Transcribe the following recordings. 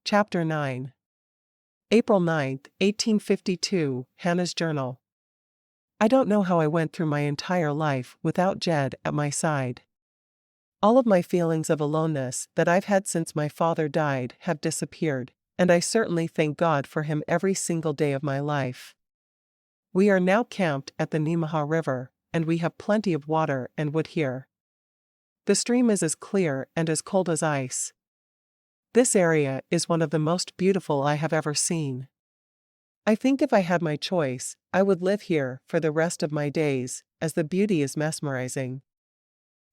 Chapter 9. April 9, 1852, Hannah's Journal. I don't know how I went through my entire life without Jed at my side. All of my feelings of aloneness that I've had since my father died have disappeared, and I certainly thank God for him every single day of my life. We are now camped at the Nemaha River, and we have plenty of water and wood here. The stream is as clear and as cold as ice. This area is one of the most beautiful I have ever seen. I think if I had my choice, I would live here for the rest of my days, as the beauty is mesmerizing.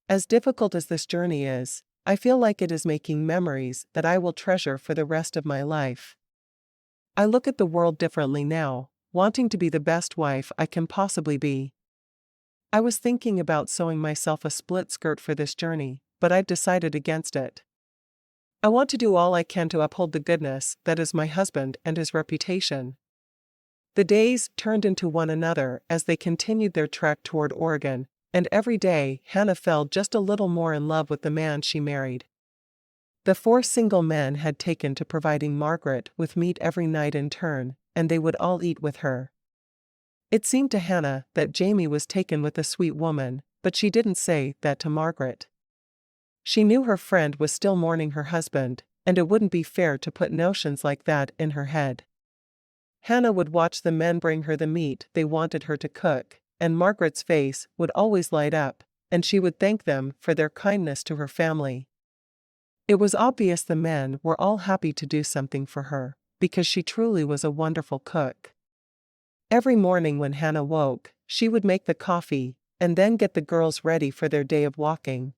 As difficult as this journey is, I feel like it is making memories that I will treasure for the rest of my life. I look at the world differently now, wanting to be the best wife I can possibly be. I was thinking about sewing myself a split skirt for this journey, but I've decided against it. I want to do all I can to uphold the goodness that is my husband and his reputation. The days turned into one another as they continued their trek toward Oregon, and every day Hannah fell just a little more in love with the man she married. The 4 single men had taken to providing Margaret with meat every night in turn, and they would all eat with her. It seemed to Hannah that Jamie was taken with a sweet woman, but she didn't say that to Margaret. She knew her friend was still mourning her husband, and it wouldn't be fair to put notions like that in her head. Hannah would watch the men bring her the meat they wanted her to cook, and Margaret's face would always light up, and she would thank them for their kindness to her family. It was obvious the men were all happy to do something for her, because she truly was a wonderful cook. Every morning when Hannah woke, she would make the coffee, and then get the girls ready for their day of walking.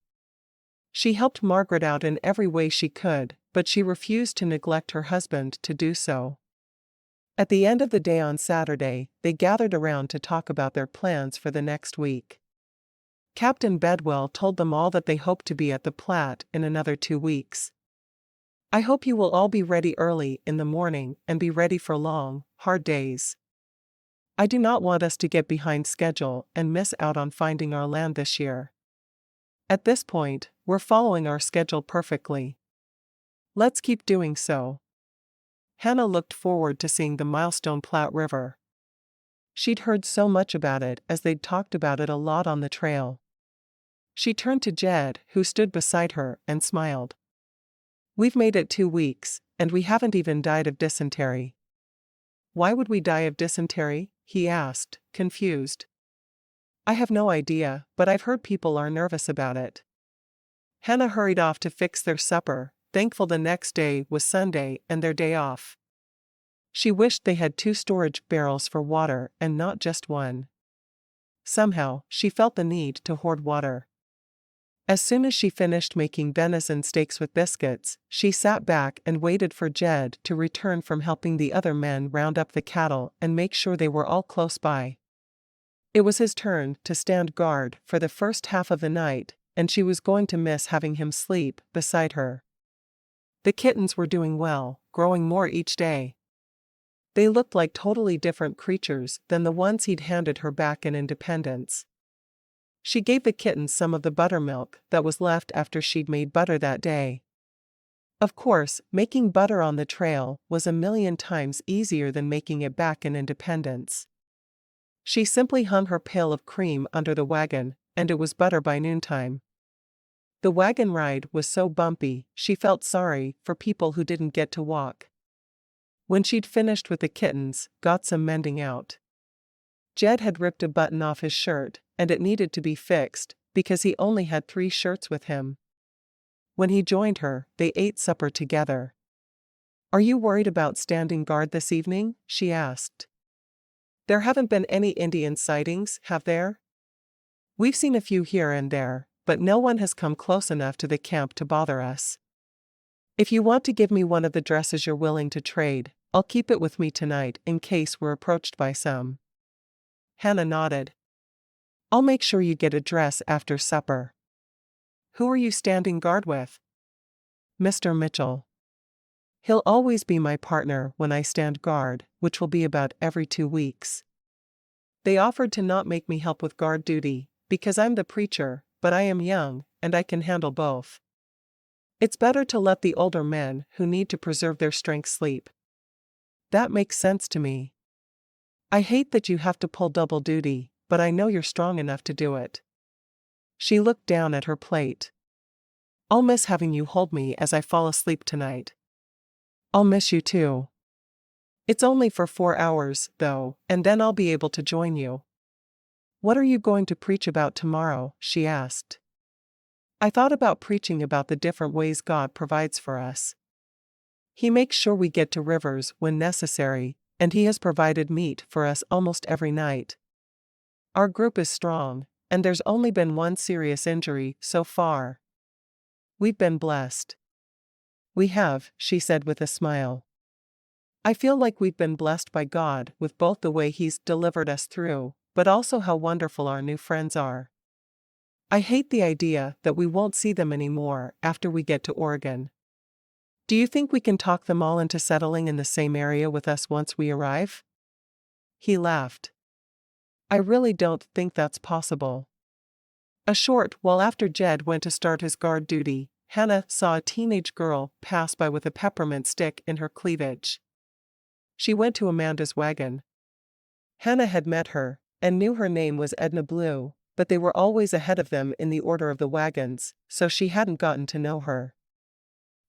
She helped Margaret out in every way she could, but she refused to neglect her husband to do so. At the end of the day on Saturday, they gathered around to talk about their plans for the next week. Captain Bedwell told them all that they hoped to be at the Platte in another 2 weeks. I hope you will all be ready early in the morning and be ready for long, hard days. I do not want us to get behind schedule and miss out on finding our land this year. At this point, we're following our schedule perfectly. Let's keep doing so. Hannah looked forward to seeing the milestone Platte River. She'd heard so much about it as they'd talked about it a lot on the trail. She turned to Jed, who stood beside her, and smiled. We've made it 2 weeks, and we haven't even died of dysentery. Why would we die of dysentery? He asked, confused. I have no idea, but I've heard people are nervous about it. Hannah hurried off to fix their supper, thankful the next day was Sunday and their day off. She wished they had 2 storage barrels for water and not just one. Somehow, she felt the need to hoard water. As soon as she finished making venison steaks with biscuits, she sat back and waited for Jed to return from helping the other men round up the cattle and make sure they were all close by. It was his turn to stand guard for the first half of the night, and she was going to miss having him sleep beside her. The kittens were doing well, growing more each day. They looked like totally different creatures than the ones he'd handed her back in Independence. She gave the kittens some of the buttermilk that was left after she'd made butter that day. Of course, making butter on the trail was a million times easier than making it back in Independence. She simply hung her pail of cream under the wagon, and it was butter by noontime. The wagon ride was so bumpy, she felt sorry for people who didn't get to walk. When she'd finished with the kittens, got some mending out. Jed had ripped a button off his shirt, and it needed to be fixed, because he only had 3 shirts with him. When he joined her, they ate supper together. Are you worried about standing guard this evening? She asked. There haven't been any Indian sightings, have there? We've seen a few here and there, but no one has come close enough to the camp to bother us. If you want to give me one of the dresses you're willing to trade, I'll keep it with me tonight in case we're approached by some. Hannah nodded. I'll make sure you get a dress after supper. Who are you standing guard with? Mr. Mitchell. He'll always be my partner when I stand guard, which will be about every 2 weeks. They offered to not make me help with guard duty, because I'm the preacher, but I am young, and I can handle both. It's better to let the older men who need to preserve their strength sleep. That makes sense to me. I hate that you have to pull double duty, but I know you're strong enough to do it. She looked down at her plate. I'll miss having you hold me as I fall asleep tonight. I'll miss you too. It's only for 4 hours, though, and then I'll be able to join you. What are you going to preach about tomorrow? She asked. I thought about preaching about the different ways God provides for us. He makes sure we get to rivers when necessary, and He has provided meat for us almost every night. Our group is strong, and there's only been one serious injury so far. We've been blessed. We have, she said with a smile. I feel like we've been blessed by God with both the way He's delivered us through, but also how wonderful our new friends are. I hate the idea that we won't see them anymore after we get to Oregon. Do you think we can talk them all into settling in the same area with us once we arrive? He laughed. I really don't think that's possible. A short while after Jed went to start his guard duty, Hannah saw a teenage girl pass by with a peppermint stick in her cleavage. She went to Amanda's wagon. Hannah had met her, and knew her name was Edna Blue, but they were always ahead of them in the order of the wagons, so she hadn't gotten to know her.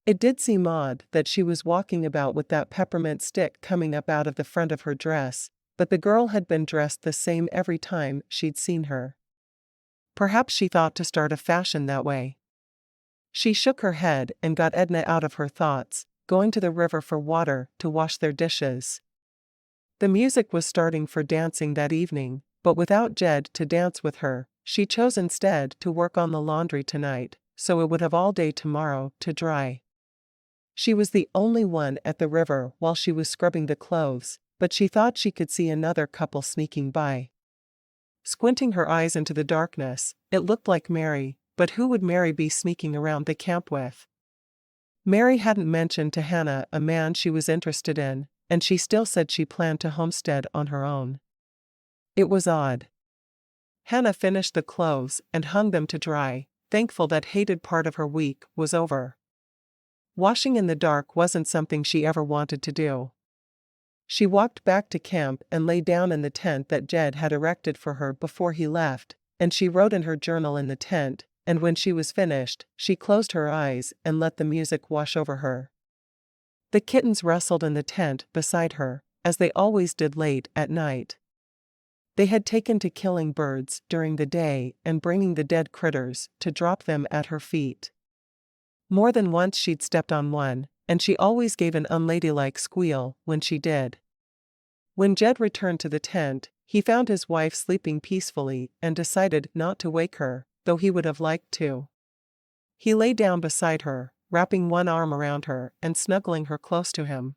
It did seem odd that she was walking about with that peppermint stick coming up out of the front of her dress, but the girl had been dressed the same every time she'd seen her. Perhaps she thought to start a fashion that way. She shook her head and got Edna out of her thoughts, going to the river for water to wash their dishes. The music was starting for dancing that evening, but without Jed to dance with her, she chose instead to work on the laundry tonight, so it would have all day tomorrow to dry. She was the only one at the river while she was scrubbing the clothes, but she thought she could see another couple sneaking by. Squinting her eyes into the darkness, it looked like Mary, but who would Mary be sneaking around the camp with? Mary hadn't mentioned to Hannah a man she was interested in, and she still said she planned to homestead on her own. It was odd. Hannah finished the clothes and hung them to dry, thankful that hated part of her week was over. Washing in the dark wasn't something she ever wanted to do. She walked back to camp and lay down in the tent that Jed had erected for her before he left, and she wrote in her journal in the tent, and when she was finished, she closed her eyes and let the music wash over her. The kittens rustled in the tent beside her, as they always did late at night. They had taken to killing birds during the day and bringing the dead critters to drop them at her feet. More than once she'd stepped on one, and she always gave an unladylike squeal when she did. When Jed returned to the tent, he found his wife sleeping peacefully and decided not to wake her, though he would have liked to. He lay down beside her, wrapping one arm around her and snuggling her close to him.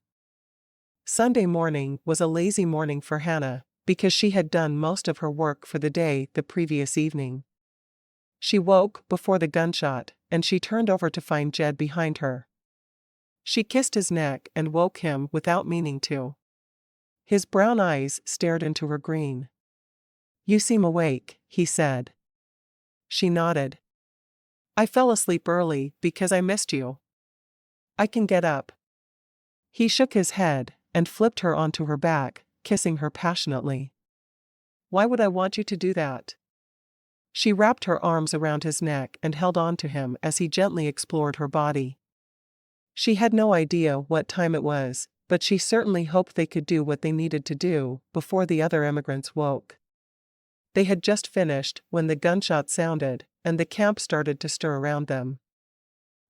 Sunday morning was a lazy morning for Hannah, because she had done most of her work for the day the previous evening. She woke before the gunshot, and she turned over to find Jed behind her. She kissed his neck and woke him without meaning to. His brown eyes stared into her green. "You seem awake," he said. She nodded. "I fell asleep early because I missed you. I can get up." He shook his head and flipped her onto her back, kissing her passionately. "Why would I want you to do that?" She wrapped her arms around his neck and held on to him as he gently explored her body. She had no idea what time it was, but she certainly hoped they could do what they needed to do before the other emigrants woke. They had just finished when the gunshot sounded, and the camp started to stir around them.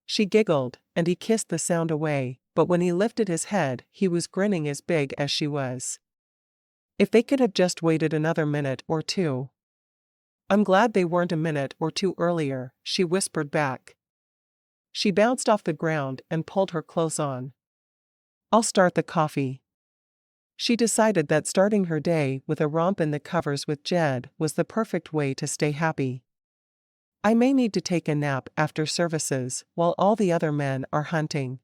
She giggled, and he kissed the sound away, but when he lifted his head, he was grinning as big as she was. If they could have just waited another minute or two. "I'm glad they weren't a minute or two earlier," she whispered back. She bounced off the ground and pulled her clothes on. "I'll start the coffee." She decided that starting her day with a romp in the covers with Jed was the perfect way to stay happy. "I may need to take a nap after services while all the other men are hunting."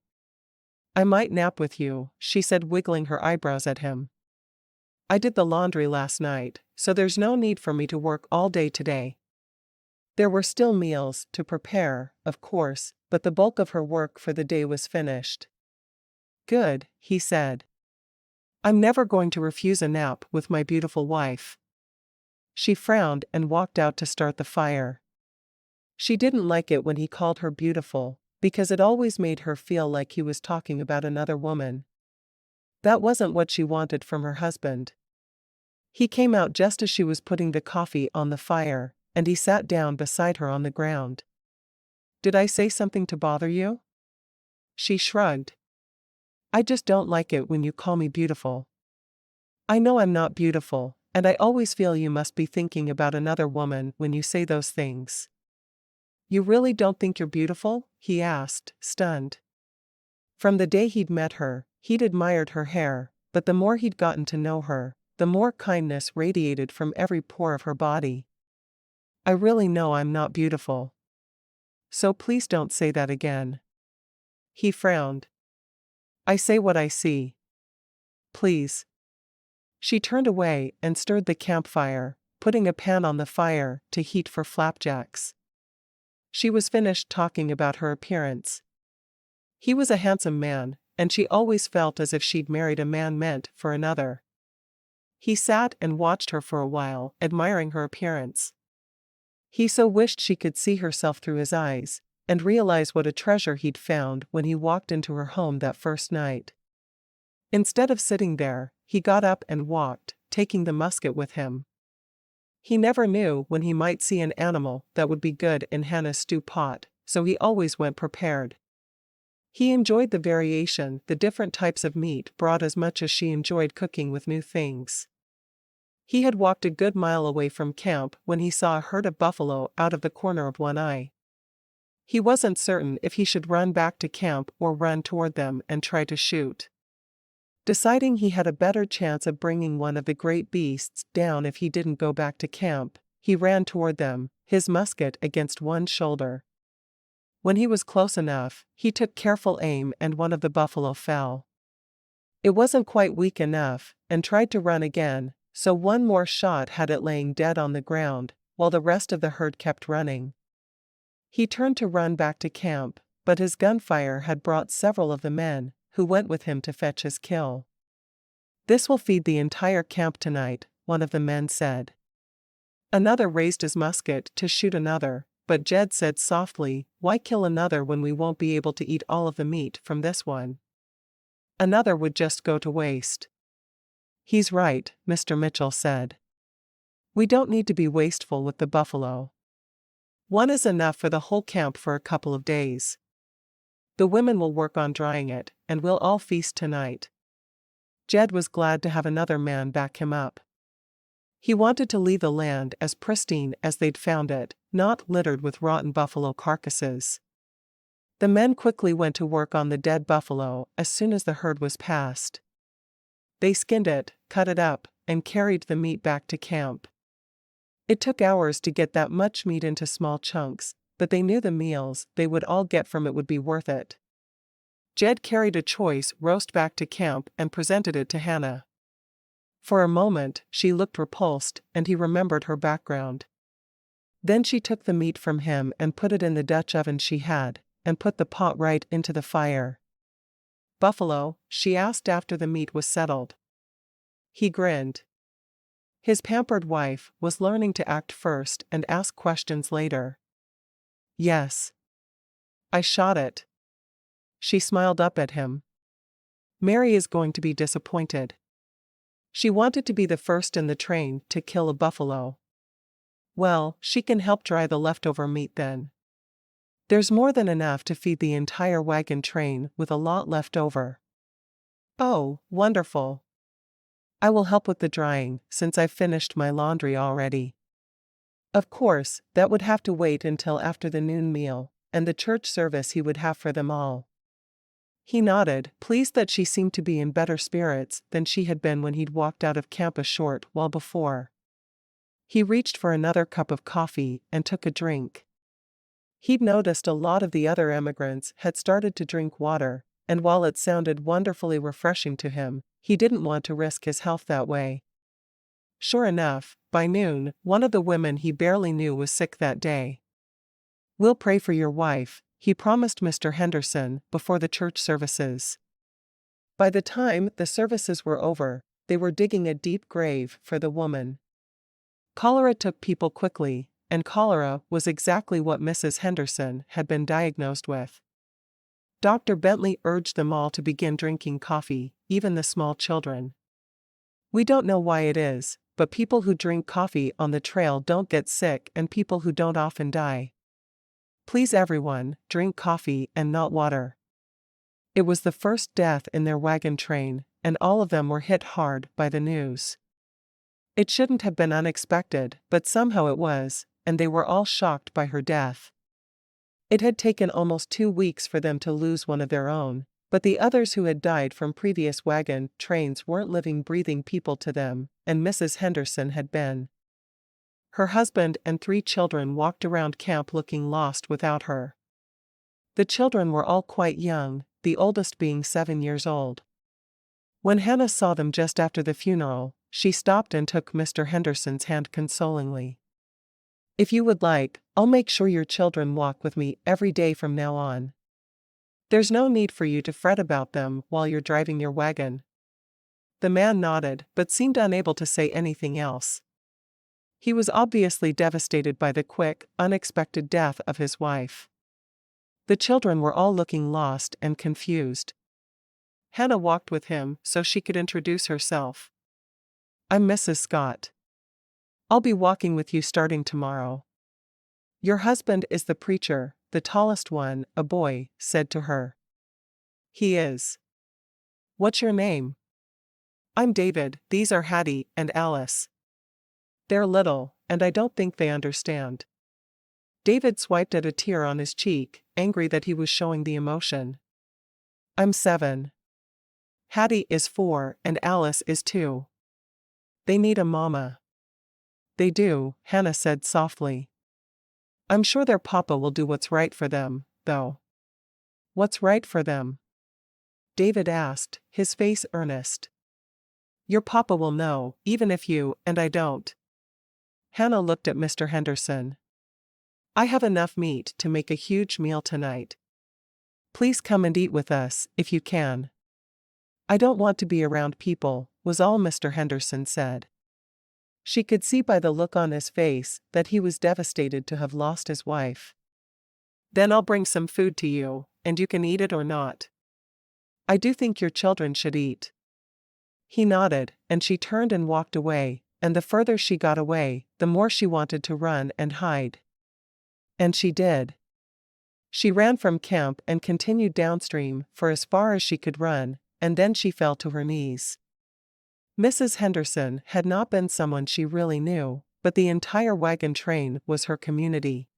"I might nap with you," she said, wiggling her eyebrows at him. "I did the laundry last night, so there's no need for me to work all day today." There were still meals to prepare, of course, but the bulk of her work for the day was finished. "Good," he said. "I'm never going to refuse a nap with my beautiful wife." She frowned and walked out to start the fire. She didn't like it when he called her beautiful, because it always made her feel like he was talking about another woman. That wasn't what she wanted from her husband. He came out just as she was putting the coffee on the fire, and he sat down beside her on the ground. "Did I say something to bother you?" She shrugged. "I just don't like it when you call me beautiful. I know I'm not beautiful, and I always feel you must be thinking about another woman when you say those things." "You really don't think you're beautiful?" he asked, stunned. From the day he'd met her, he'd admired her hair, but the more he'd gotten to know her, the more kindness radiated from every pore of her body. "I really know I'm not beautiful. So please don't say that again." He frowned. "I say what I see. Please." She turned away and stirred the campfire, putting a pan on the fire to heat for flapjacks. She was finished talking about her appearance. He was a handsome man, and she always felt as if she'd married a man meant for another. He sat and watched her for a while, admiring her appearance. He so wished she could see herself through his eyes, and realize what a treasure he'd found when he walked into her home that first night. Instead of sitting there, he got up and walked, taking the musket with him. He never knew when he might see an animal that would be good in Hannah's stew pot, so he always went prepared. He enjoyed the variation the different types of meat brought as much as she enjoyed cooking with new things. He had walked a good mile away from camp when he saw a herd of buffalo out of the corner of one eye. He wasn't certain if he should run back to camp or run toward them and try to shoot. Deciding he had a better chance of bringing one of the great beasts down if he didn't go back to camp, he ran toward them, his musket against one shoulder. When he was close enough, he took careful aim and one of the buffalo fell. It wasn't quite weak enough, and tried to run again, so one more shot had it laying dead on the ground, while the rest of the herd kept running. He turned to run back to camp, but his gunfire had brought several of the men, who went with him to fetch his kill. "This will feed the entire camp tonight," one of the men said. Another raised his musket to shoot another, but Jed said softly, "Why kill another when we won't be able to eat all of the meat from this one? Another would just go to waste." "He's right," Mr. Mitchell said. "We don't need to be wasteful with the buffalo. One is enough for the whole camp for a couple of days. The women will work on drying it, and we'll all feast tonight." Jed was glad to have another man back him up. He wanted to leave the land as pristine as they'd found it, not littered with rotten buffalo carcasses. The men quickly went to work on the dead buffalo as soon as the herd was passed. They skinned it, cut it up, and carried the meat back to camp. It took hours to get that much meat into small chunks, but they knew the meals they would all get from it would be worth it. Jed carried a choice roast back to camp and presented it to Hannah. For a moment, she looked repulsed, and he remembered her background. Then she took the meat from him and put it in the Dutch oven she had, and put the pot right into the fire. "Buffalo?" she asked after the meat was settled. He grinned. His pampered wife was learning to act first and ask questions later. "Yes. I shot it." She smiled up at him. "Mary is going to be disappointed. She wanted to be the first in the train to kill a buffalo." "Well, she can help dry the leftover meat then. There's more than enough to feed the entire wagon train with a lot left over." "Oh, wonderful. I will help with the drying, since I've finished my laundry already." Of course, that would have to wait until after the noon meal, and the church service he would have for them all. He nodded, pleased that she seemed to be in better spirits than she had been when he'd walked out of camp a short while before. He reached for another cup of coffee and took a drink. He'd noticed a lot of the other emigrants had started to drink water, and while it sounded wonderfully refreshing to him, he didn't want to risk his health that way. Sure enough, by noon, one of the women he barely knew was sick that day. "We'll pray for your wife," he promised Mr. Henderson before the church services. By the time the services were over, they were digging a deep grave for the woman. Cholera took people quickly, and cholera was exactly what Mrs. Henderson had been diagnosed with. Dr. Bentley urged them all to begin drinking coffee, even the small children. "We don't know why it is, but people who drink coffee on the trail don't get sick and people who don't often die. Please everyone, drink coffee and not water." It was the first death in their wagon train, and all of them were hit hard by the news. It shouldn't have been unexpected, but somehow it was, and they were all shocked by her death. It had taken almost 2 weeks for them to lose one of their own, but the others who had died from previous wagon trains weren't living, breathing people to them, and Mrs. Henderson had been. Her husband and 3 children walked around camp looking lost without her. The children were all quite young, the oldest being 7 years old. When Hannah saw them just after the funeral, she stopped and took Mr. Henderson's hand consolingly. "If you would like, I'll make sure your children walk with me every day from now on. There's no need for you to fret about them while you're driving your wagon." The man nodded, but seemed unable to say anything else. He was obviously devastated by the quick, unexpected death of his wife. The children were all looking lost and confused. Hannah walked with him so she could introduce herself. "I'm Mrs. Scott. I'll be walking with you starting tomorrow." "Your husband is the preacher, the tallest one," a boy said to her. "He is. What's your name?" "I'm David, these are Hattie and Alice. They're little, and I don't think they understand." David swiped at a tear on his cheek, angry that he was showing the emotion. "I'm 7. Hattie is 4 and Alice is 2. They need a mama." "They do," Hannah said softly. "I'm sure their papa will do what's right for them, though." "What's right for them?" David asked, his face earnest. "Your papa will know, even if you and I don't." Hannah looked at Mr. Henderson. "I have enough meat to make a huge meal tonight. Please come and eat with us, if you can." "I don't want to be around people," was all Mr. Henderson said. She could see by the look on his face that he was devastated to have lost his wife. "Then I'll bring some food to you, and you can eat it or not. I do think your children should eat." He nodded, and she turned and walked away, and the further she got away, the more she wanted to run and hide. And she did. She ran from camp and continued downstream for as far as she could run, and then she fell to her knees. Mrs. Henderson had not been someone she really knew, but the entire wagon train was her community.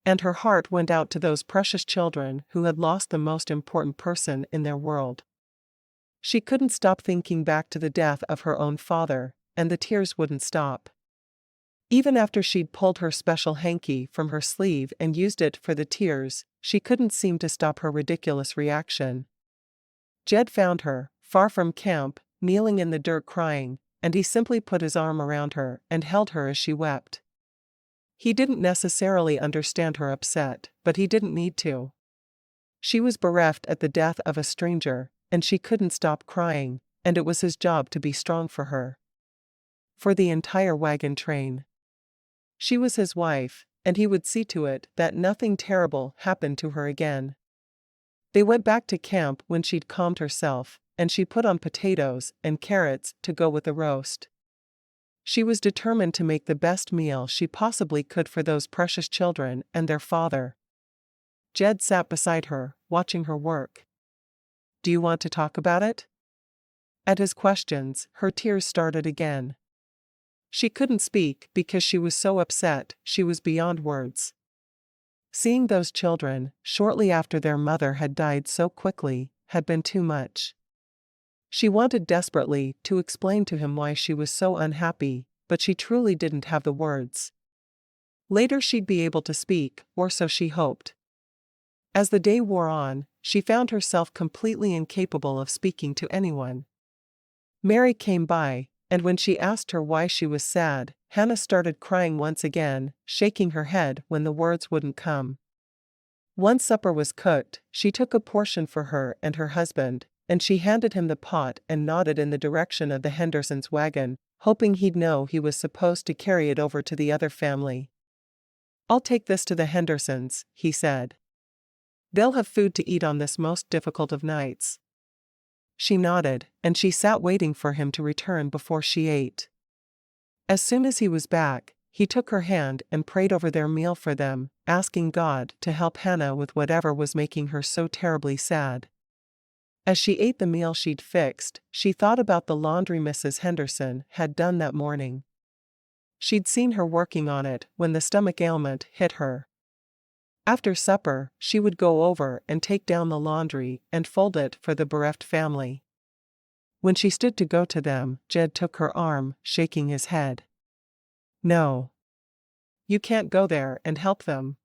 And her heart went out to those precious children who had lost the most important person in their world. She couldn't stop thinking back to the death of her own father, and the tears wouldn't stop. Even after she'd pulled her special hanky from her sleeve and used it for the tears, she couldn't seem to stop her ridiculous reaction. Jed found her, far from camp, kneeling in the dirt crying, and he simply put his arm around her and held her as she wept. He didn't necessarily understand her upset, but he didn't need to. She was bereft at the death of a stranger, and she couldn't stop crying, and it was his job to be strong for her. For the entire wagon train. She was his wife, and he would see to it that nothing terrible happened to her again. They went back to camp when she'd calmed herself, and she put on potatoes and carrots to go with the roast. She was determined to make the best meal she possibly could for those precious children and their father. Jed sat beside her, watching her work. "Do you want to talk about it?" At his questions, her tears started again. She couldn't speak because she was so upset, she was beyond words. Seeing those children, shortly after their mother had died so quickly, had been too much. She wanted desperately to explain to him why she was so unhappy, but she truly didn't have the words. Later she'd be able to speak, or so she hoped. As the day wore on, she found herself completely incapable of speaking to anyone. Mary came by, and when she asked her why she was sad, Hannah started crying once again, shaking her head when the words wouldn't come. Once supper was cooked, she took a portion for her and her husband, and she handed him the pot and nodded in the direction of the Hendersons' wagon, hoping he'd know he was supposed to carry it over to the other family. "I'll take this to the Hendersons," he said. "They'll have food to eat on this most difficult of nights." She nodded, and she sat waiting for him to return before she ate. As soon as he was back, he took her hand and prayed over their meal for them, asking God to help Hannah with whatever was making her so terribly sad. As she ate the meal she'd fixed, she thought about the laundry Mrs. Henderson had done that morning. She'd seen her working on it when the stomach ailment hit her. After supper, she would go over and take down the laundry and fold it for the bereft family. When she stood to go to them, Jed took her arm, shaking his head. "No. You can't go there and help them.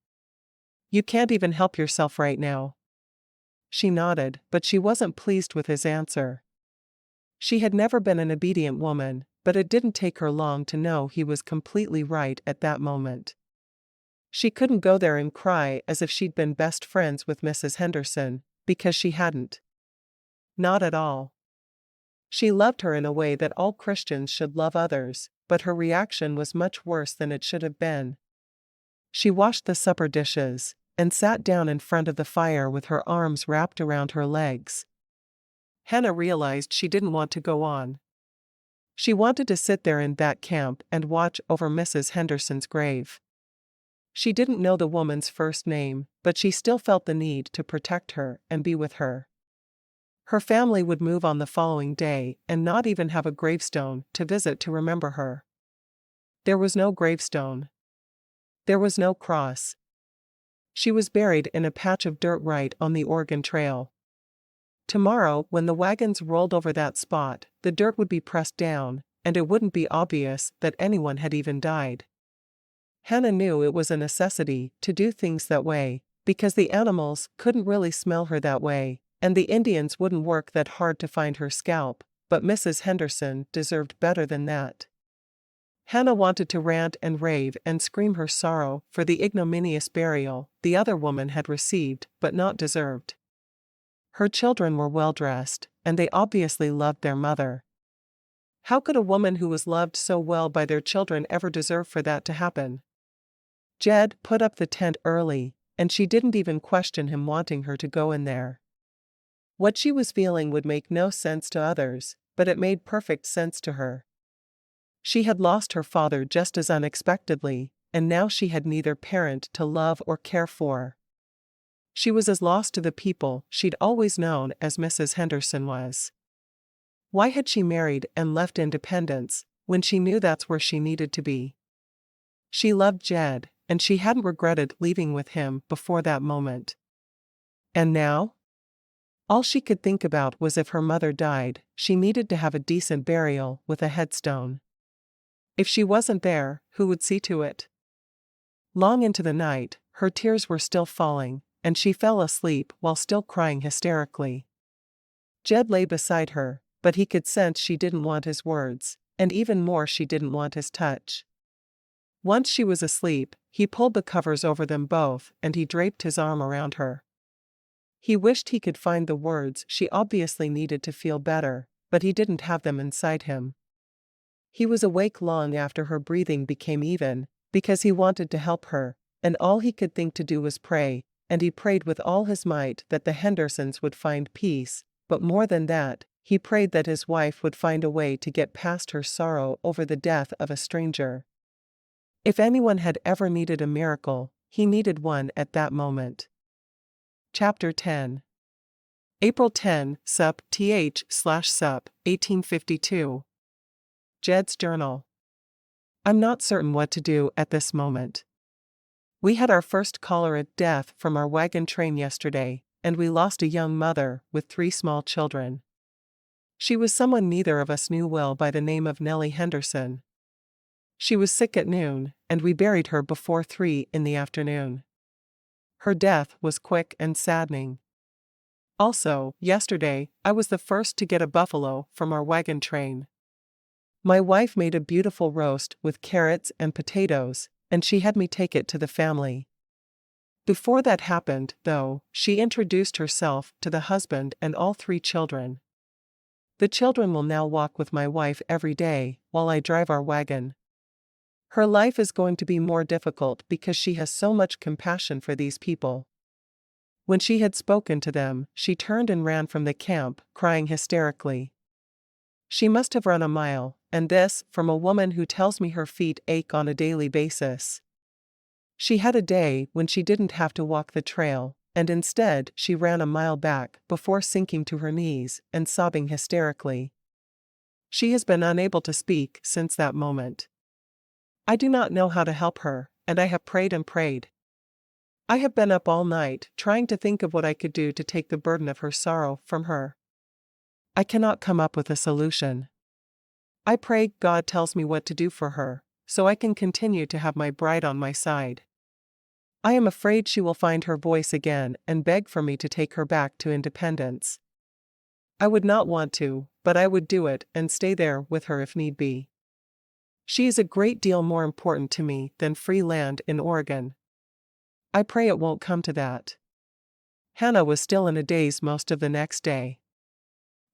You can't even help yourself right now." She nodded, but she wasn't pleased with his answer. She had never been an obedient woman, but it didn't take her long to know he was completely right at that moment. She couldn't go there and cry as if she'd been best friends with Mrs. Henderson, because she hadn't. Not at all. She loved her in a way that all Christians should love others, but her reaction was much worse than it should have been. She washed the supper dishes, and sat down in front of the fire with her arms wrapped around her legs. Hannah realized she didn't want to go on. She wanted to sit there in that camp and watch over Mrs. Henderson's grave. She didn't know the woman's first name, but she still felt the need to protect her and be with her. Her family would move on the following day and not even have a gravestone to visit to remember her. There was no gravestone. There was no cross. She was buried in a patch of dirt right on the Oregon Trail. Tomorrow, when the wagons rolled over that spot, the dirt would be pressed down, and it wouldn't be obvious that anyone had even died. Hannah knew it was a necessity to do things that way, because the animals couldn't really smell her that way, and the Indians wouldn't work that hard to find her scalp, but Mrs. Henderson deserved better than that. Hannah wanted to rant and rave and scream her sorrow for the ignominious burial the other woman had received but not deserved. Her children were well dressed, and they obviously loved their mother. How could a woman who was loved so well by their children ever deserve for that to happen? Jed put up the tent early, and she didn't even question him wanting her to go in there. What she was feeling would make no sense to others, but it made perfect sense to her. She had lost her father just as unexpectedly, and now she had neither parent to love or care for. She was as lost to the people she'd always known as Mrs. Henderson was. Why had she married and left Independence, when she knew that's where she needed to be? She loved Jed, and she hadn't regretted leaving with him before that moment. And now? All she could think about was if her mother died, she needed to have a decent burial with a headstone. If she wasn't there, who would see to it? Long into the night, her tears were still falling, and she fell asleep while still crying hysterically. Jed lay beside her, but he could sense she didn't want his words, and even more she didn't want his touch. Once she was asleep, he pulled the covers over them both and he draped his arm around her. He wished he could find the words she obviously needed to feel better, but he didn't have them inside him. He was awake long after her breathing became even, because he wanted to help her, and all he could think to do was pray, and he prayed with all his might that the Hendersons would find peace, but more than that, he prayed that his wife would find a way to get past her sorrow over the death of a stranger. If anyone had ever needed a miracle, he needed one at that moment. Chapter 10. April 10, Sup, th/Sup, 1852. Jed's journal. I'm not certain what to do at this moment. We had our first cholera death from our wagon train yesterday, and we lost a young mother with 3 small children. She was someone neither of us knew well by the name of Nellie Henderson. She was sick at noon, and we buried her before 3 in the afternoon. Her death was quick and saddening. Also, yesterday, I was the first to get a buffalo from our wagon train. My wife made a beautiful roast with carrots and potatoes, and she had me take it to the family. Before that happened, though, she introduced herself to the husband and all 3 children. The children will now walk with my wife every day, while I drive our wagon. Her life is going to be more difficult because she has so much compassion for these people. When she had spoken to them, she turned and ran from the camp, crying hysterically. She must have run a mile, and this, from a woman who tells me her feet ache on a daily basis. She had a day when she didn't have to walk the trail, and instead she ran a mile back before sinking to her knees and sobbing hysterically. She has been unable to speak since that moment. I do not know how to help her, and I have prayed and prayed. I have been up all night trying to think of what I could do to take the burden of her sorrow from her. I cannot come up with a solution. I pray God tells me what to do for her, so I can continue to have my bride on my side. I am afraid she will find her voice again and beg for me to take her back to independence. I would not want to, but I would do it and stay there with her if need be. She is a great deal more important to me than free land in Oregon. I pray it won't come to that. Hannah was still in a daze most of the next day.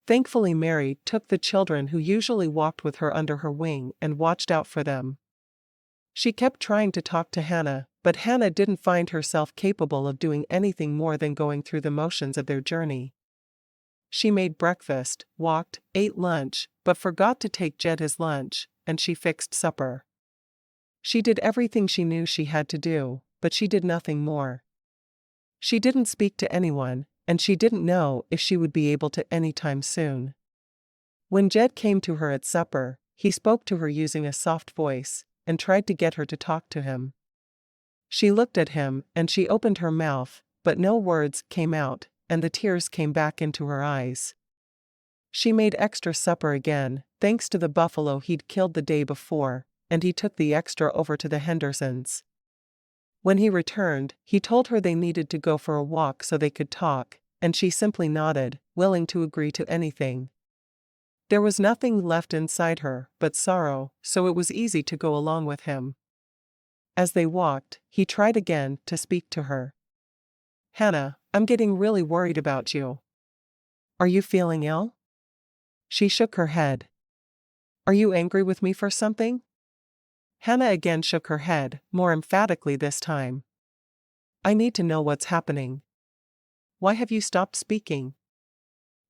Thankfully, Mary took the children who usually walked with her under her wing and watched out for them. She kept trying to talk to Hannah, but Hannah didn't find herself capable of doing anything more than going through the motions of their journey. She made breakfast, walked, ate lunch, but forgot to take Jed his lunch, and she fixed supper. She did everything she knew she had to do, but she did nothing more. She didn't speak to anyone, and she didn't know if she would be able to anytime soon. When Jed came to her at supper, he spoke to her using a soft voice, and tried to get her to talk to him. She looked at him, and she opened her mouth, but no words came out, and the tears came back into her eyes. She made extra supper again, thanks to the buffalo he'd killed the day before, and he took the extra over to the Hendersons. When he returned, he told her they needed to go for a walk so they could talk, and she simply nodded, willing to agree to anything. There was nothing left inside her but sorrow, so it was easy to go along with him. As they walked, he tried again to speak to her. "Hannah, I'm getting really worried about you. Are you feeling ill?" She shook her head. "Are you angry with me for something?" Hannah again shook her head, more emphatically this time. "I need to know what's happening. Why have you stopped speaking?"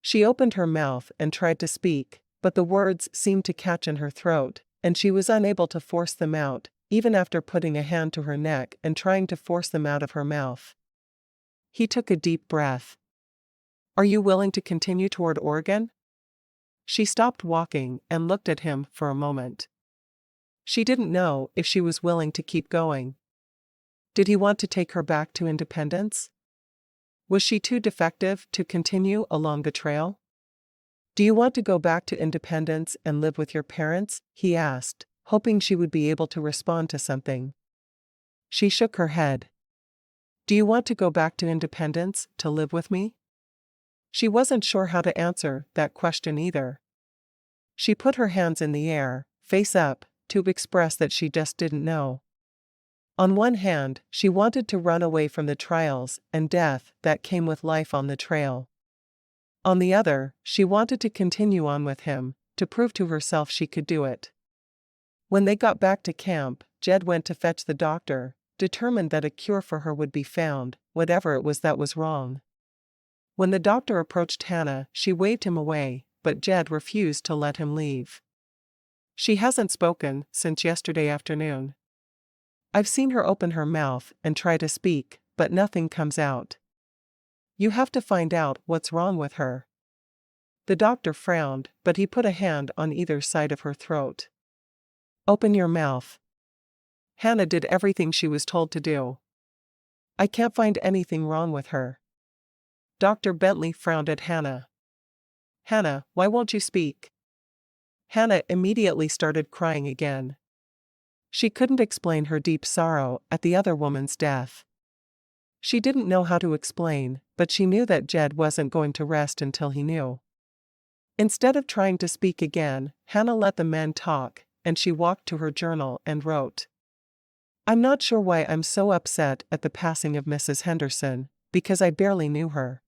She opened her mouth and tried to speak, but the words seemed to catch in her throat, and she was unable to force them out, even after putting a hand to her neck and trying to force them out of her mouth. He took a deep breath. "Are you willing to continue toward Oregon?" She stopped walking and looked at him for a moment. She didn't know if she was willing to keep going. Did he want to take her back to independence? Was she too defective to continue along the trail? "Do you want to go back to independence and live with your parents?" he asked, hoping she would be able to respond to something. She shook her head. "Do you want to go back to independence to live with me?" She wasn't sure how to answer that question either. She put her hands in the air, face up, to express that she just didn't know. On one hand, she wanted to run away from the trials and death that came with life on the trail. On the other, she wanted to continue on with him, to prove to herself she could do it. When they got back to camp, Jed went to fetch the doctor, determined that a cure for her would be found, whatever it was that was wrong. When the doctor approached Hannah, she waved him away, but Jed refused to let him leave. "She hasn't spoken since yesterday afternoon. I've seen her open her mouth and try to speak, but nothing comes out. You have to find out what's wrong with her." The doctor frowned, but he put a hand on either side of her throat. "Open your mouth." Hannah did everything she was told to do. "I can't find anything wrong with her." Dr. Bentley frowned at Hannah. "Hannah, why won't you speak?" Hannah immediately started crying again. She couldn't explain her deep sorrow at the other woman's death. She didn't know how to explain, but she knew that Jed wasn't going to rest until he knew. Instead of trying to speak again, Hannah let the men talk, and she walked to her journal and wrote. I'm not sure why I'm so upset at the passing of Mrs. Henderson, because I barely knew her.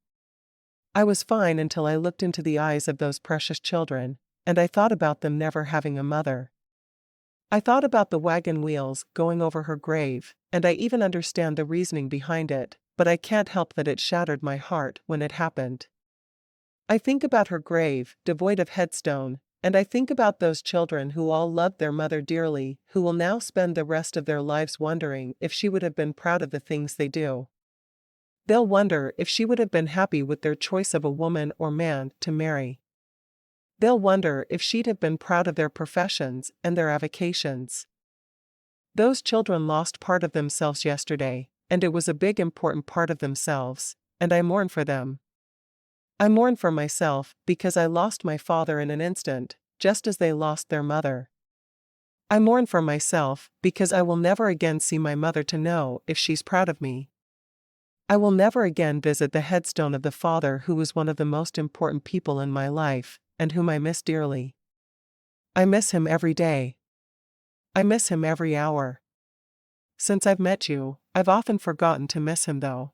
I was fine until I looked into the eyes of those precious children, and I thought about them never having a mother. I thought about the wagon wheels going over her grave, and I even understand the reasoning behind it, but I can't help that it shattered my heart when it happened. I think about her grave, devoid of headstone, and I think about those children who all loved their mother dearly, who will now spend the rest of their lives wondering if she would have been proud of the things they do. They'll wonder if she would have been happy with their choice of a woman or man to marry. They'll wonder if she'd have been proud of their professions and their avocations. Those children lost part of themselves yesterday, and it was a big important part of themselves, and I mourn for them. I mourn for myself because I lost my father in an instant, just as they lost their mother. I mourn for myself because I will never again see my mother to know if she's proud of me. I will never again visit the headstone of the father who was one of the most important people in my life, and whom I miss dearly. I miss him every day. I miss him every hour. Since I've met you, I've often forgotten to miss him though.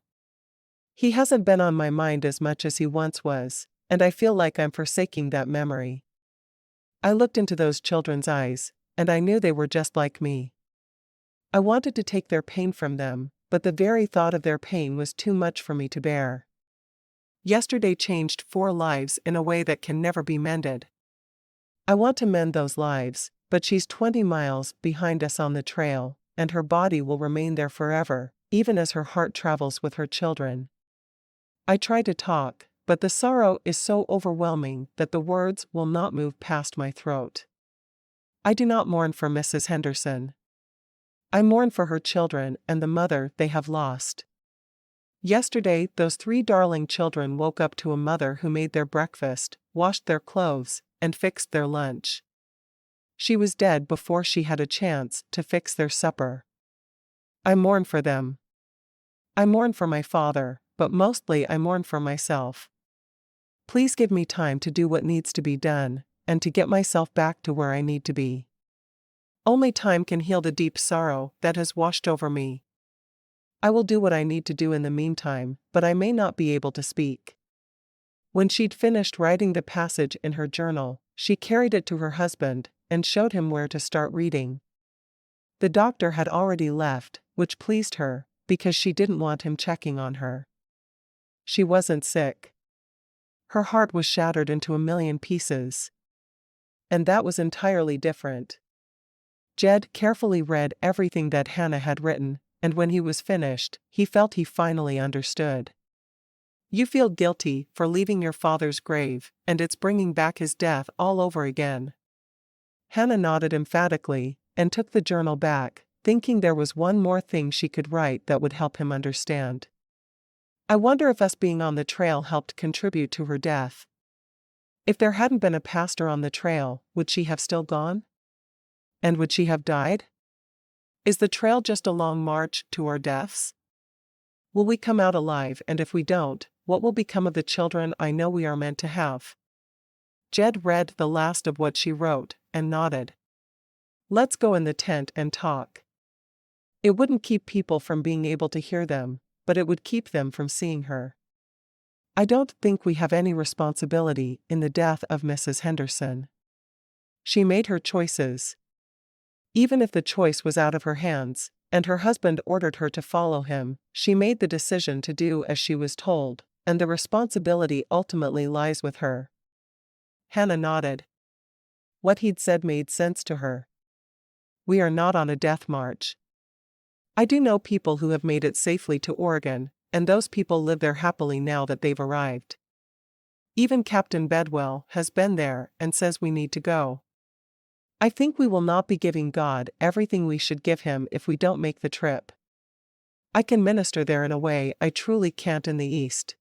He hasn't been on my mind as much as he once was, and I feel like I'm forsaking that memory. I looked into those children's eyes, and I knew they were just like me. I wanted to take their pain from them, but the very thought of their pain was too much for me to bear. Yesterday changed 4 lives in a way that can never be mended. I want to mend those lives, but she's 20 miles behind us on the trail, and her body will remain there forever, even as her heart travels with her children. I try to talk, but the sorrow is so overwhelming that the words will not move past my throat. I do not mourn for Mrs. Henderson. I mourn for her children and the mother they have lost. Yesterday, those 3 darling children woke up to a mother who made their breakfast, washed their clothes, and fixed their lunch. She was dead before she had a chance to fix their supper. I mourn for them. I mourn for my father, but mostly I mourn for myself. Please give me time to do what needs to be done, and to get myself back to where I need to be. Only time can heal the deep sorrow that has washed over me. I will do what I need to do in the meantime, but I may not be able to speak. When she'd finished writing the passage in her journal, she carried it to her husband, and showed him where to start reading. The doctor had already left, which pleased her, because she didn't want him checking on her. She wasn't sick. Her heart was shattered into a million pieces. And that was entirely different. Jed carefully read everything that Hannah had written, and when he was finished, he felt he finally understood. You feel guilty for leaving your father's grave, and it's bringing back his death all over again. Hannah nodded emphatically, and took the journal back, thinking there was one more thing she could write that would help him understand. I wonder if us being on the trail helped contribute to her death. If there hadn't been a pastor on the trail, would she have still gone? And would she have died? Is the trail just a long march to our deaths? Will we come out alive, and if we don't, what will become of the children I know we are meant to have? Jed read the last of what she wrote, and nodded. Let's go in the tent and talk. It wouldn't keep people from being able to hear them, but it would keep them from seeing her. I don't think we have any responsibility in the death of Mrs. Henderson. She made her choices. Even if the choice was out of her hands, and her husband ordered her to follow him, she made the decision to do as she was told, and the responsibility ultimately lies with her. Hannah nodded. What he'd said made sense to her. We are not on a death march. I do know people who have made it safely to Oregon, and those people live there happily now that they've arrived. Even Captain Bedwell has been there and says we need to go. I think we will not be giving God everything we should give him if we don't make the trip. I can minister there in a way I truly can't in the East.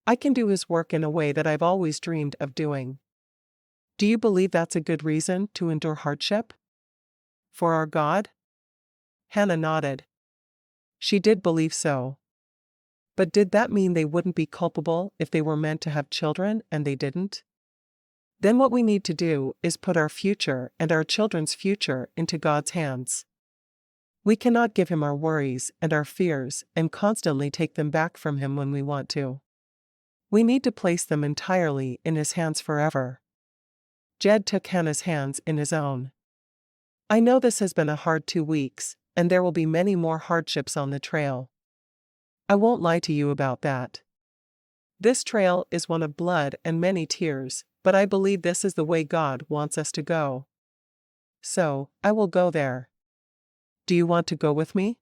I can do his work in a way that I've always dreamed of doing. Do you believe that's a good reason to endure hardship? For our God? Hannah nodded. She did believe so. But did that mean they wouldn't be culpable if they were meant to have children and they didn't? Then what we need to do is put our future and our children's future into God's hands. We cannot give him our worries and our fears and constantly take them back from him when we want to. We need to place them entirely in his hands forever. Jed took Hannah's hands in his own. I know this has been a hard 2 weeks, and there will be many more hardships on the trail. I won't lie to you about that. This trail is one of blood and many tears, but I believe this is the way God wants us to go. So, I will go there. Do you want to go with me?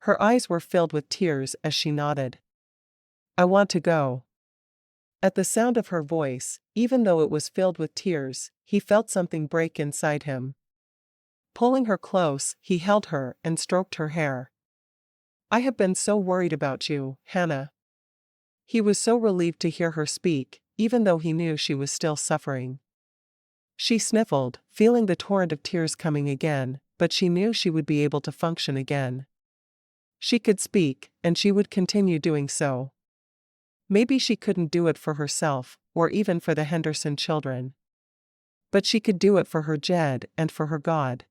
Her eyes were filled with tears as she nodded. I want to go. At the sound of her voice, even though it was filled with tears, he felt something break inside him. Pulling her close, he held her and stroked her hair. I have been so worried about you, Hannah. He was so relieved to hear her speak, even though he knew she was still suffering. She sniffled, feeling the torrent of tears coming again, but she knew she would be able to function again. She could speak, and she would continue doing so. Maybe she couldn't do it for herself, or even for the Henderson children. But she could do it for her Jed and for her God.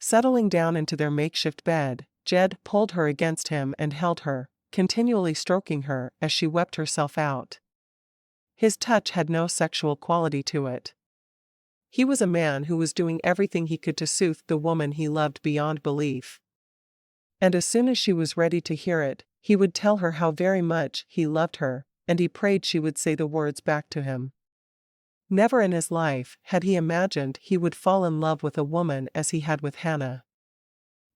Settling down into their makeshift bed, Jed pulled her against him and held her, continually stroking her as she wept herself out. His touch had no sexual quality to it. He was a man who was doing everything he could to soothe the woman he loved beyond belief. And as soon as she was ready to hear it, he would tell her how very much he loved her, and he prayed she would say the words back to him. Never in his life had he imagined he would fall in love with a woman as he had with Hannah.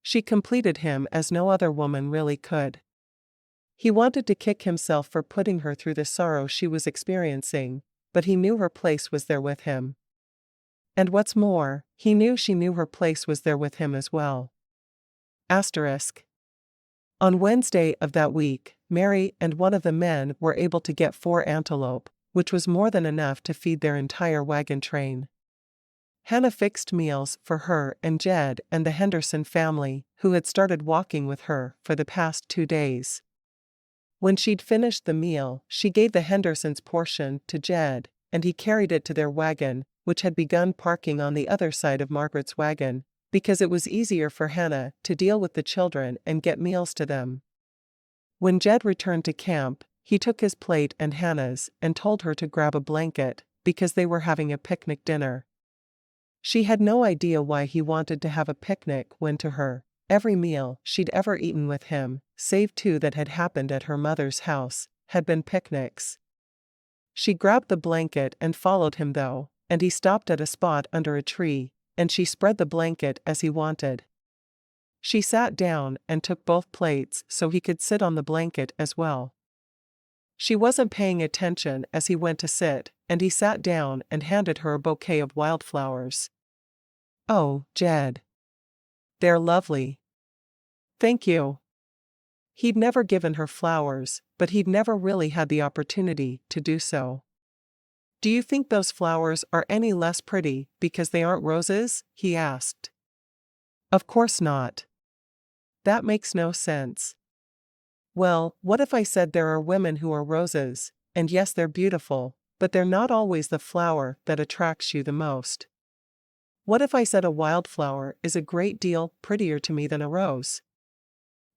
She completed him as no other woman really could. He wanted to kick himself for putting her through the sorrow she was experiencing, but he knew her place was there with him. And what's more, he knew she knew her place was there with him as well. Asterisk. On Wednesday of that week, Mary and one of the men were able to get 4 antelope, which was more than enough to feed their entire wagon train. Hannah fixed meals for her and Jed and the Henderson family, who had started walking with her for the past 2 days. When she'd finished the meal, she gave the Hendersons' portion to Jed, and he carried it to their wagon, which had begun parking on the other side of Margaret's wagon, because it was easier for Hannah to deal with the children and get meals to them. When Jed returned to camp, he took his plate and Hannah's and told her to grab a blanket, because they were having a picnic dinner. She had no idea why he wanted to have a picnic when to her, every meal she'd ever eaten with him, save 2 that had happened at her mother's house, had been picnics. She grabbed the blanket and followed him though, and he stopped at a spot under a tree, and she spread the blanket as he wanted. She sat down and took both plates so he could sit on the blanket as well. She wasn't paying attention as he went to sit, and he sat down and handed her a bouquet of wildflowers. Oh, Jed. They're lovely. Thank you. He'd never given her flowers, but he'd never really had the opportunity to do so. Do you think those flowers are any less pretty because they aren't roses? He asked. Of course not. That makes no sense. Well, what if I said there are women who are roses, and yes, they're beautiful, but they're not always the flower that attracts you the most? What if I said a wildflower is a great deal prettier to me than a rose?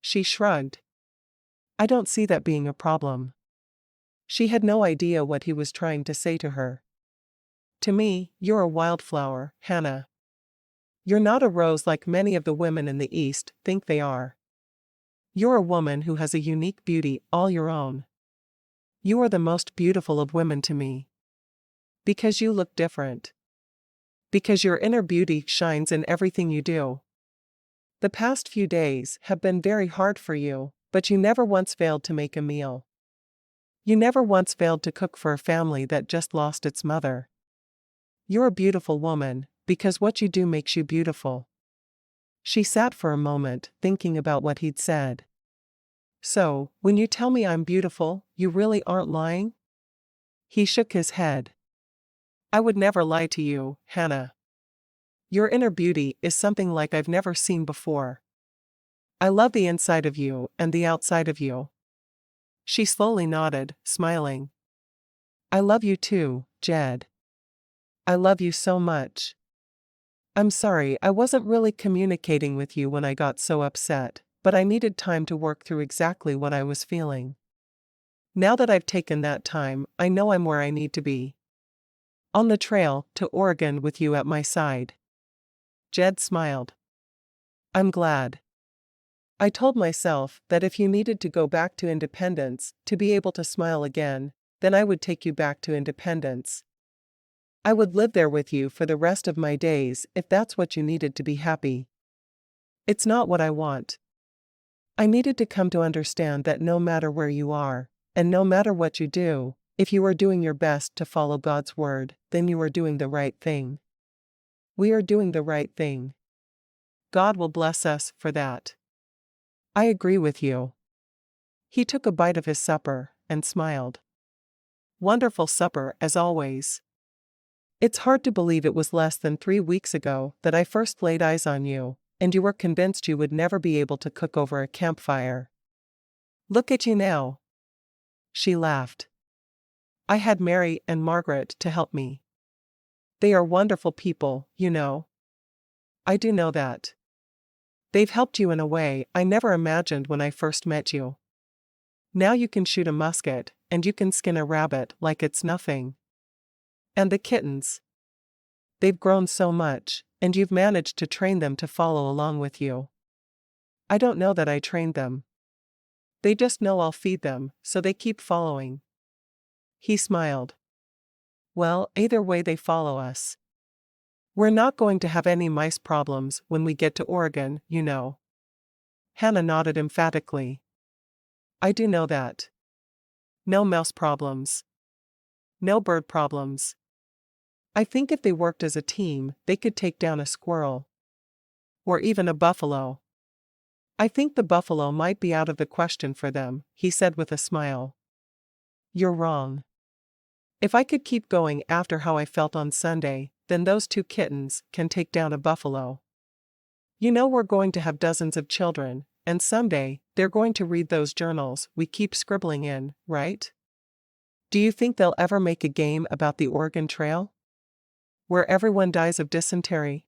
She shrugged. I don't see that being a problem. She had no idea what he was trying to say to her. To me, you're a wildflower, Hannah. You're not a rose like many of the women in the East think they are. You're a woman who has a unique beauty all your own. You are the most beautiful of women to me. Because you look different. Because your inner beauty shines in everything you do. The past few days have been very hard for you, but you never once failed to make a meal. You never once failed to cook for a family that just lost its mother. You're a beautiful woman, because what you do makes you beautiful. She sat for a moment, thinking about what he'd said. So, when you tell me I'm beautiful, you really aren't lying? He shook his head. I would never lie to you, Hannah. Your inner beauty is something like I've never seen before. I love the inside of you and the outside of you. She slowly nodded, smiling. I love you too, Jed. I love you so much. I'm sorry I wasn't really communicating with you when I got so upset, but I needed time to work through exactly what I was feeling. Now that I've taken that time, I know I'm where I need to be. On the trail to Oregon with you at my side. Jed smiled. I'm glad. I told myself that if you needed to go back to independence to be able to smile again, then I would take you back to independence. I would live there with you for the rest of my days if that's what you needed to be happy. It's not what I want. I needed to come to understand that no matter where you are, and no matter what you do, if you are doing your best to follow God's word, then you are doing the right thing. We are doing the right thing. God will bless us for that. I agree with you. He took a bite of his supper and smiled. Wonderful supper as always. It's hard to believe it was less than 3 weeks ago that I first laid eyes on you, and you were convinced you would never be able to cook over a campfire. Look at you now. She laughed. I had Mary and Margaret to help me. They are wonderful people, you know. I do know that. They've helped you in a way I never imagined when I first met you. Now you can shoot a musket, and you can skin a rabbit like it's nothing. And the kittens. They've grown so much, and you've managed to train them to follow along with you. I don't know that I trained them. They just know I'll feed them, so they keep following. He smiled. Well, either way they follow us. We're not going to have any mice problems when we get to Oregon, you know. Hannah nodded emphatically. I do know that. No mouse problems. No bird problems. I think if they worked as a team, they could take down a squirrel. Or even a buffalo. I think the buffalo might be out of the question for them, he said with a smile. You're wrong. If I could keep going after how I felt on Sunday, then those 2 kittens can take down a buffalo. You know we're going to have dozens of children, and someday, they're going to read those journals we keep scribbling in, right? Do you think they'll ever make a game about the Oregon Trail? Where everyone dies of dysentery?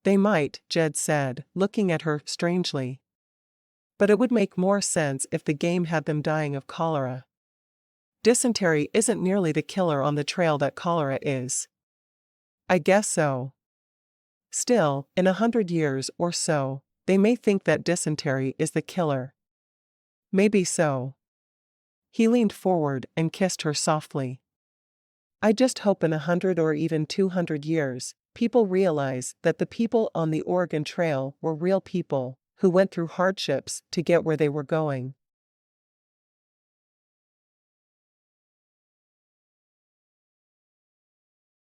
They might, Jed said, looking at her strangely. But it would make more sense if the game had them dying of cholera. Dysentery isn't nearly the killer on the trail that cholera is. I guess so. Still, in 100 years or so, they may think that dysentery is the killer. Maybe so. He leaned forward and kissed her softly. I just hope in 100 or even 200 years, people realize that the people on the Oregon Trail were real people who went through hardships to get where they were going.